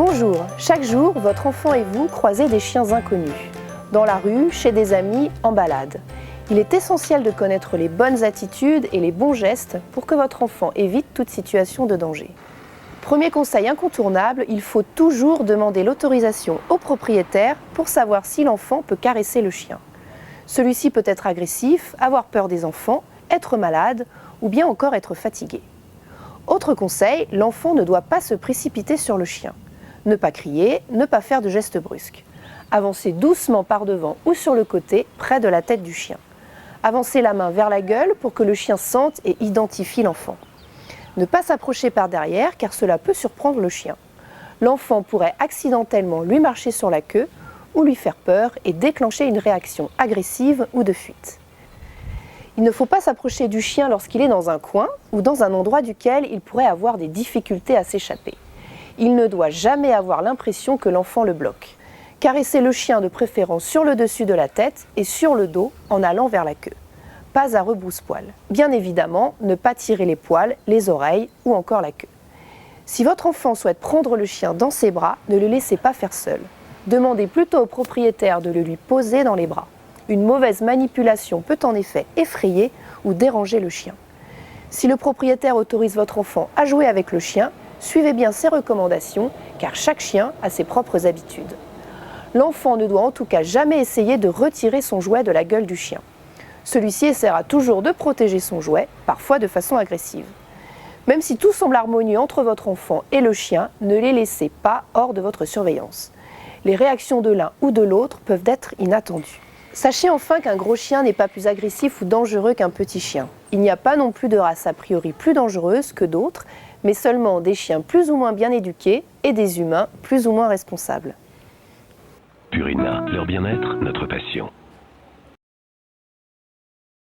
Bonjour, chaque jour, votre enfant et vous croisez des chiens inconnus. Dans la rue, chez des amis, en balade. Il est essentiel de connaître les bonnes attitudes et les bons gestes pour que votre enfant évite toute situation de danger. Premier conseil incontournable, il faut toujours demander l'autorisation au propriétaire pour savoir si l'enfant peut caresser le chien. Celui-ci peut être agressif, avoir peur des enfants, être malade ou bien encore être fatigué. Autre conseil, l'enfant ne doit pas se précipiter sur le chien. Ne pas crier, ne pas faire de gestes brusques. Avancez doucement par devant ou sur le côté, près de la tête du chien. Avancez la main vers la gueule pour que le chien sente et identifie l'enfant. Ne pas s'approcher par derrière car cela peut surprendre le chien. L'enfant pourrait accidentellement lui marcher sur la queue ou lui faire peur et déclencher une réaction agressive ou de fuite. Il ne faut pas s'approcher du chien lorsqu'il est dans un coin ou dans un endroit duquel il pourrait avoir des difficultés à s'échapper. Il ne doit jamais avoir l'impression que l'enfant le bloque. Caressez le chien de préférence sur le dessus de la tête et sur le dos en allant vers la queue. Pas à rebrousse-poil. Bien évidemment, ne pas tirer les poils, les oreilles ou encore la queue. Si votre enfant souhaite prendre le chien dans ses bras, ne le laissez pas faire seul. Demandez plutôt au propriétaire de le lui poser dans les bras. Une mauvaise manipulation peut en effet effrayer ou déranger le chien. Si le propriétaire autorise votre enfant à jouer avec le chien, suivez bien ses recommandations car chaque chien a ses propres habitudes. L'enfant ne doit en tout cas jamais essayer de retirer son jouet de la gueule du chien. Celui-ci essaiera toujours de protéger son jouet, parfois de façon agressive. Même si tout semble harmonieux entre votre enfant et le chien, ne les laissez pas hors de votre surveillance. Les réactions de l'un ou de l'autre peuvent être inattendues. Sachez enfin qu'un gros chien n'est pas plus agressif ou dangereux qu'un petit chien. Il n'y a pas non plus de race a priori plus dangereuse que d'autres, mais seulement des chiens plus ou moins bien éduqués et des humains plus ou moins responsables. Purina, leur bien-être, notre passion.